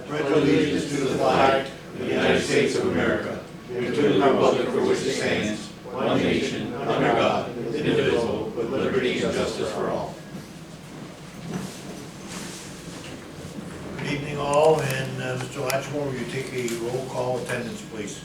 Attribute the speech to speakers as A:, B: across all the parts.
A: pledge allegiance to the flag of the United States of America and to the republic for which it stands, one nation, under God, indivisible, with liberty and justice for all. Good evening all, and Mr. Latchmore, will you take a roll call attendance, please?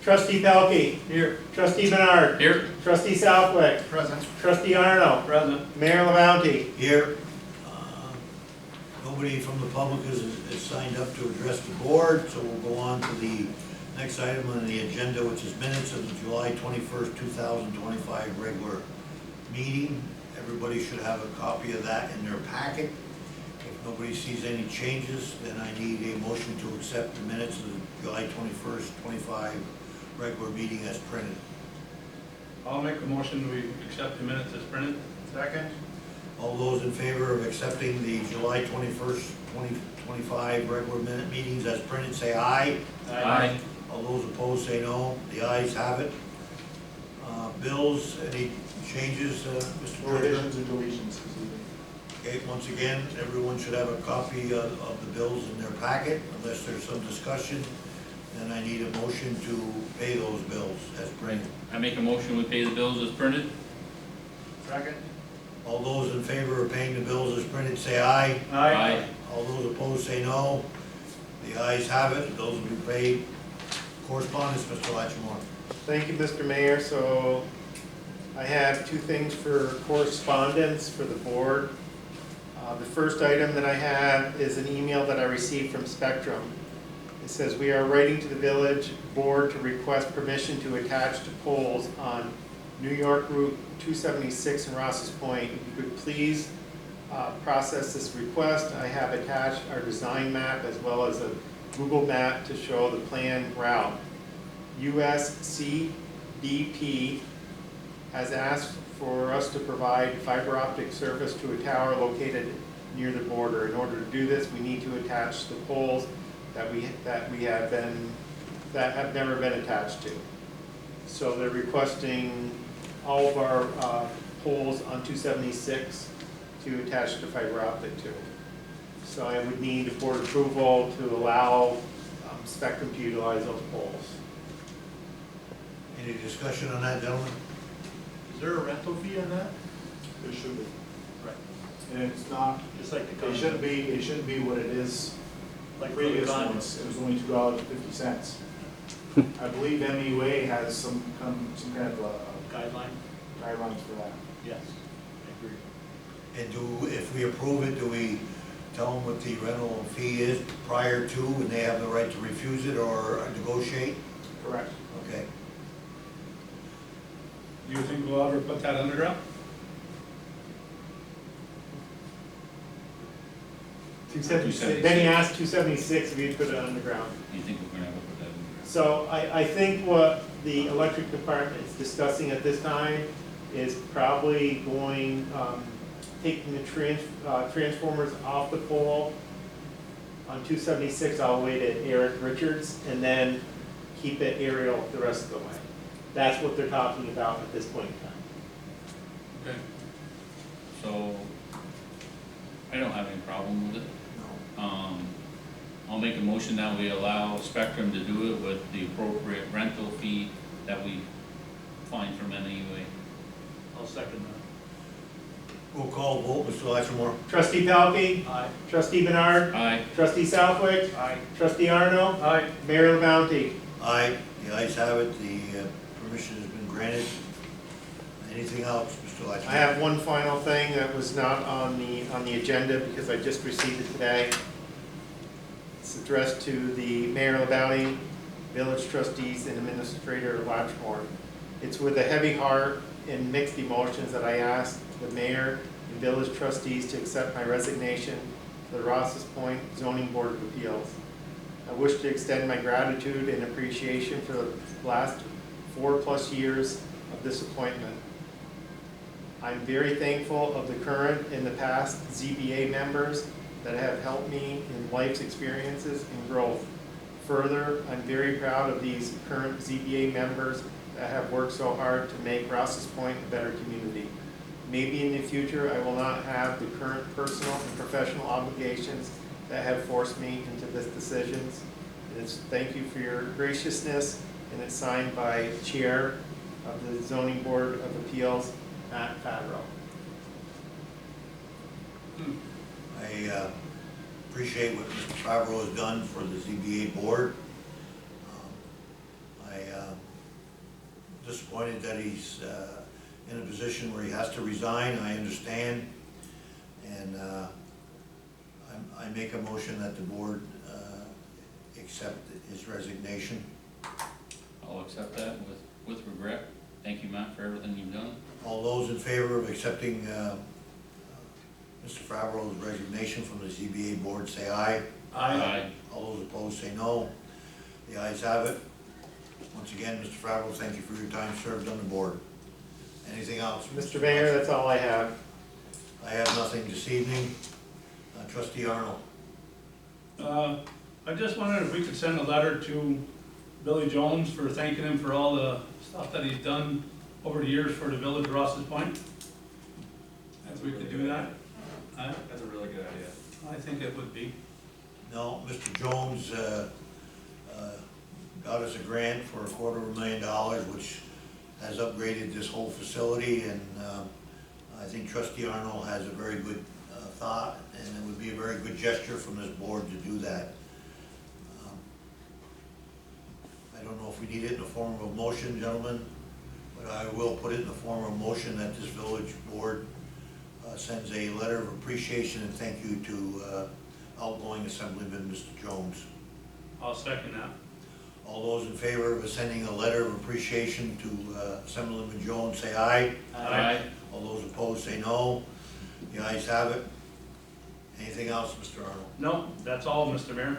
B: Trustee Pelkey.
C: Here.
B: Trustee Bernard.
C: Here.
B: Trustee Southwick.
C: Present.
B: Trustee Arno.
C: Present.
B: Mayor LaBounty.
A: Here. Nobody from the public is signed up to address the board, so we'll go on to the next item on the agenda, which is minutes of the July 21st, 2025 regular meeting. Everybody should have a copy of that in their packet. If nobody sees any changes, then I need a motion to accept the minutes of the July 21st, 25 regular meeting as printed.
C: I'll make a motion we accept the minutes as printed.
A: Second. All those in favor of accepting the July 21st, 2025 regular minute meetings as printed, say aye.
C: Aye.
A: All those opposed say no. The ayes have it. Bills, any changes, Mr. Treasurer?
D: Revisions and deletions.
A: Okay, once again, everyone should have a copy of the bills in their packet. Unless there's some discussion, then I need a motion to pay those bills as printed.
E: I make a motion we pay the bills as printed.
D: Second.
A: All those in favor of paying the bills as printed, say aye.
E: Aye.
A: All those opposed say no. The ayes have it. Those will be paid. Correspondence, Mr. Latchmore.
B: Thank you, Mr. Mayor. So I have two things for correspondence for the board. The first item that I have is an email that I received from Spectrum. It says, we are writing to the village board to request permission to attach to poles on New York Route 276 in Rouses Point. If you could please process this request. I have attached our design map as well as a Google map to show the planned route. USCDP has asked for us to provide fiber optic service to a tower located near the border. In order to do this, we need to attach the poles that have never been attached to. So they're requesting all of our poles on 276 to attach to fiber optic to. So I would need board approval to allow Spectrum to utilize those poles.
A: Any discussion on that, gentlemen?
D: Is there a rental fee on that? There should be. Right. And it's not,
F: Just like the
D: it shouldn't be what it is like previous ones. It was only $2.50. I believe MEUA has some kind of
F: guideline.
D: guidelines for that.
F: Yes, I agree.
A: And if we approve it, do we tell them what the rental fee is prior to, and they have the right to refuse it or negotiate?
D: Correct.
A: Okay.
C: Do you think we'll ever put that underground?
B: 276. Then he asked 276 if you'd put it underground.
E: Do you think we're gonna ever put that in there?
B: So I think what the electric department is discussing at this time is probably going, taking the transformers off the pole on 276 all the way to Eric Richards, and then keep it aerial the rest of the way. That's what they're talking about at this point in time.
E: Okay. So, I don't have any problem with it. I'll make a motion that we allow Spectrum to do it with the appropriate rental fee that we find from NEUA.
F: I'll second that.
A: Roll call vote, Mr. Latchmore.
B: Trustee Pelkey.
F: Aye.
B: Trustee Bernard.
E: Aye.
B: Trustee Southwick.
D: Aye.
B: Trustee Arno.
C: Aye.
B: Mayor LaBounty.
A: Aye. The ayes have it. The permission has been granted. Anything else, Mr. Latchmore?
B: I have one final thing that was not on the agenda because I just received it today. It's addressed to the Mayor LaBounty, village trustees, and Administrator Latchmore. It's with a heavy heart and mixed emotions that I ask the mayor and village trustees to accept my resignation to the Rouses Point Zoning Board of Appeals. I wish to extend my gratitude and appreciation for the last 4+ years of this appointment. I'm very thankful of the current and the past ZBA members that have helped me in life's experiences and growth. Further, I'm very proud of these current ZBA members that have worked so hard to make Rouses Point a better community. Maybe in the future I will not have the current personal and professional obligations that have forced me into this decisions. And it's thank you for your graciousness, and it's signed by Chair of the Zoning Board of Appeals, Matt Fadro.
A: I appreciate what Mr. Favreau has done for the ZBA board. I'm disappointed that he's in a position where he has to resign, I understand. And I make a motion that the board accept his resignation.
E: I'll accept that with regret. Thank you, Matt, for everything you've done.
A: All those in favor of accepting Mr. Favreau's resignation from the ZBA board, say aye.
E: Aye.
A: All those opposed, say no. The ayes have it. Once again, Mr. Favreau, thank you for your time served on the board. Anything else?
B: Mr. Mayor, that's all I have.
A: I have nothing this evening. Trustee Arnold.
C: I just wondered if we could send a letter to Billy Jones for thanking him for all the stuff that he's done over the years for the village of Rouses Point. If we could do that.
F: That's a really good idea.
C: I think it would be.
A: No, Mr. Jones got us a grant for $250,000, which has upgraded this whole facility, and I think Trustee Arnold has a very good thought, and it would be a very good gesture from this board to do that. I don't know if we need it in the form of a motion, gentlemen, but I will put it in the form of a motion that this village board sends a letter of appreciation and thank you to outgoing Assemblyman Mr. Jones.
C: I'll second that.
A: All those in favor of sending a letter of appreciation to Assemblyman Jones, say aye.
E: Aye.
A: All those opposed, say no. The ayes have it. Anything else, Mr. Arnold?
C: No, that's all, Mr. Mayor.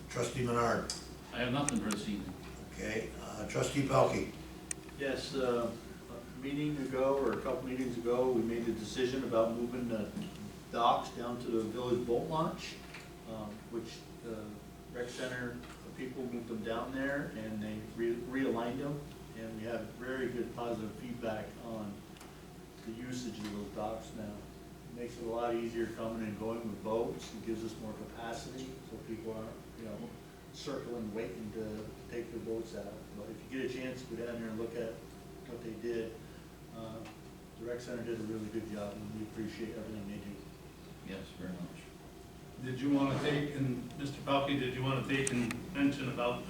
A: Trustee Menard?
E: I have nothing for this evening.
A: Okay. Trustee Pelkey?
F: Yes, a meeting ago, or a couple meetings ago, we made a decision about moving the docks down to the village boat launch, which the rec center people moved them down there and they realigned them, and we have very good positive feedback on the usage of those docks now. It makes it a lot easier coming and going with boats. It gives us more capacity, so people aren't, circling, waiting to take their boats out. But if you get a chance to go down there and look at what they did, the rec center did a really good job, and we appreciate everything they do.
E: Yes, very much.
C: Did you want to take, and Mr. Pelkey, did you want to take and mention about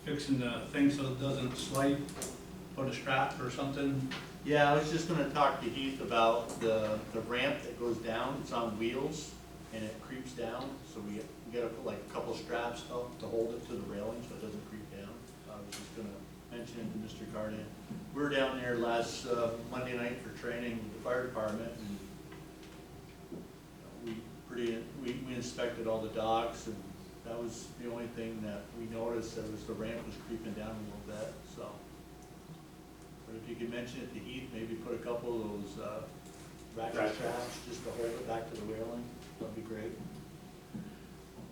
C: fixing the thing so it doesn't slide, put a strap or something?
F: Yeah, I was just gonna talk to Heath about the ramp that goes down. It's on wheels and it creeps down, so we gotta put like a couple straps up to hold it to the railing so it doesn't creep down. I was just gonna mention it to Mr. Carden. We were down there last Monday night for training with the fire department, and we inspected all the docks, and that was the only thing that we noticed, that was the ramp was creeping down a little bit, so. But if you could mention it to Heath, maybe put a couple of those ratchet straps just to hold it back to the railing, that'd be great.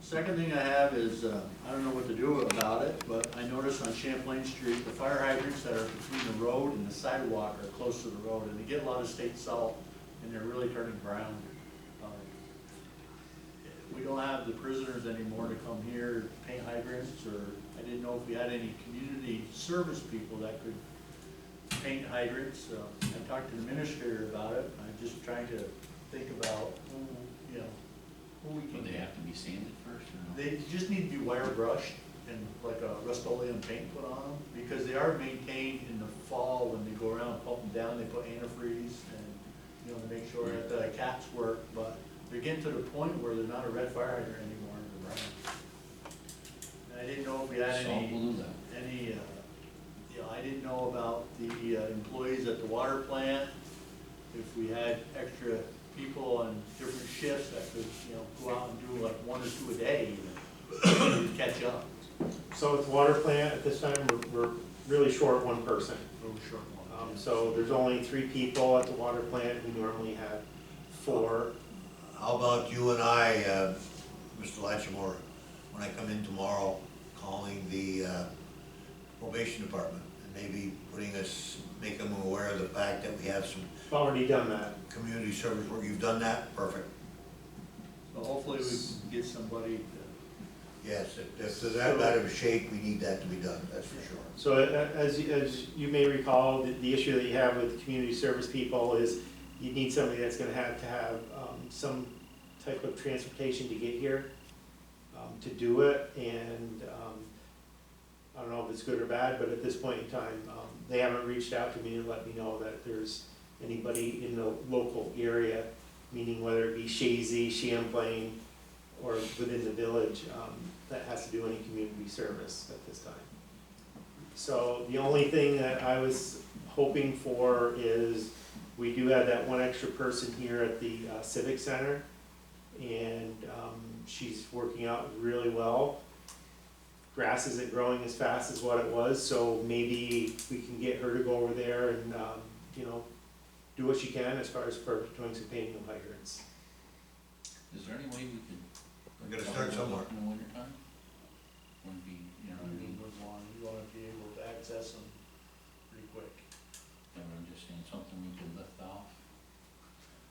F: Second thing I have is, I don't know what to do about it, but I noticed on Champlain Street, the fire hydrants that are between the road and the sidewalk are close to the road, and they get a lot of state salt, and they're really turning brown. We don't have the prisoners anymore to come here to paint hydrants, or I didn't know if we had any community service people that could paint hydrants. I talked to the administrator about it. I'm just trying to think about who we
E: Would
F: can
E: they
F: get.
E: have to be sanded first or no?
F: They just need to be wire brushed and like a Rust-Oleum paint put on them, because they are maintained in the fall. When they go around and pump them down, they put antifreeze and, to make sure that the caps work, but they're getting to the point where they're not a red fire hydrant anymore, they're brown. And I didn't know if we had
E: Salt will do that.
F: I didn't know about the employees at the water plant, if we had extra people on different shifts that could, go out and do like 1 or 2 a day even, to catch up.
B: So at the water plant, at this time, we're really short one person.
F: Really short one.
B: So there's only 3 people at the water plant. We normally have 4.
A: How about you and I, Mr. Latchmore, when I come in tomorrow, calling the probation department, and maybe make them aware of the fact that we have some
B: Already done that.
A: community service work. You've done that? Perfect.
F: Well, hopefully we can get somebody to.
A: Yes, if that of a shake, we need that to be done, that's for sure.
B: So as you may recall, the issue that you have with community service people is you need somebody that's gonna have to have some type of transportation to get here to do it, and I don't know if it's good or bad, but at this point in time, they haven't reached out to me and let me know that there's anybody in the local area, meaning whether it be Shazy, Champlain, or within the village, that has to do any community service at this time. So the only thing that I was hoping for is, we do have that one extra person here at the Civic Center, and she's working out really well. Grass isn't growing as fast as what it was, so maybe we can get her to go over there and, you know, do what she can as far as for doing some painting of hydrants.
E: Is there any way we could?
A: We gotta start somewhere.
E: In the winter time? Wouldn't be, you know what I mean?
F: You wanna be able to access them pretty quick.
E: Yeah, but I'm just saying, something we could lift off,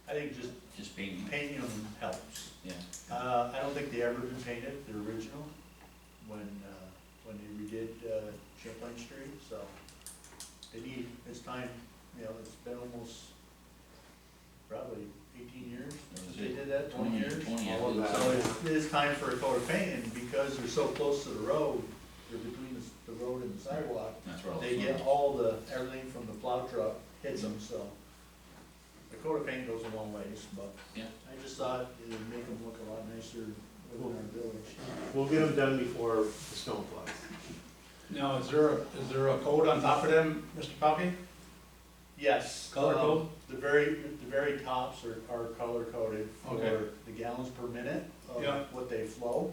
F: I think just
E: just painting.
F: painting them helps.
E: Yeah.
F: I don't think they ever been painted, the original, when they redid Champlain Street, so it's time, you know, it's been almost probably 18 years since they did that, 20 years.
E: 20, I
B: All of
E: believe.
B: that.
F: So it is time for a coat of paint, and because they're so close to the road, they're between the road and the sidewalk,
E: That's where all the
F: they get
E: fun-
F: all everything from the plow truck hits them, so. The coat of paint goes a long ways, but
E: Yeah.
F: I just thought it would make them look a lot nicer within our village.
B: We'll get them done before the snow flies.
C: Now, is there a code on top of them, Mr. Palkey?
F: Yes.
C: Color code?
F: The very tops are color coded
C: Okay.
F: for the gallons per minute
C: Yeah.
F: of what they flow.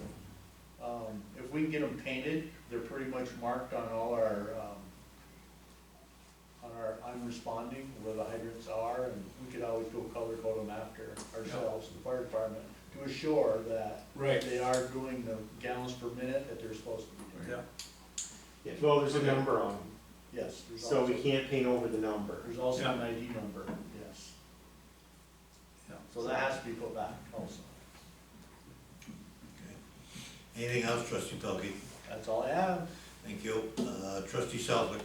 F: If we can get them painted, they're pretty much marked on all our, I'm responding where the hydrants are, and we could always go color code them after ourselves, the fire department, to assure that
C: Right.
F: they are doing the gallons per minute that they're supposed to be doing.
C: Yeah.
B: Yeah, well, there's a
C: Okay.
B: number on them,
F: Yes, there's
B: so we
F: also,
B: can't paint over the number.
F: there's also
C: Yeah.
F: an ID number, yes.
C: Yeah.
F: So that has to be put back also.
A: Anything else, trustee Pelkey?
F: That's all I have.
A: Thank you. Trustee Southwick?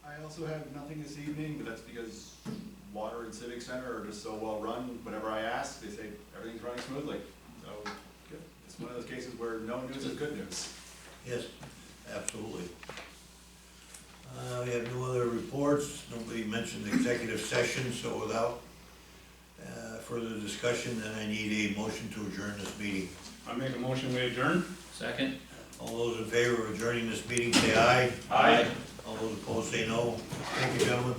G: I also have nothing this evening, but that's because Water and Civic Center are just so well run. Whenever I ask, they say everything's running smoothly. So it's one of those cases where no news is good news.
A: Yes, absolutely. We have no other reports, nobody mentioned executive session, so without further discussion, then I need a motion to adjourn this meeting.
C: I make a motion, we adjourn?
E: Second?
A: All those in favor of adjourning this meeting, say aye.
C: Aye.
A: All those opposed, say no. Thank you, gentlemen.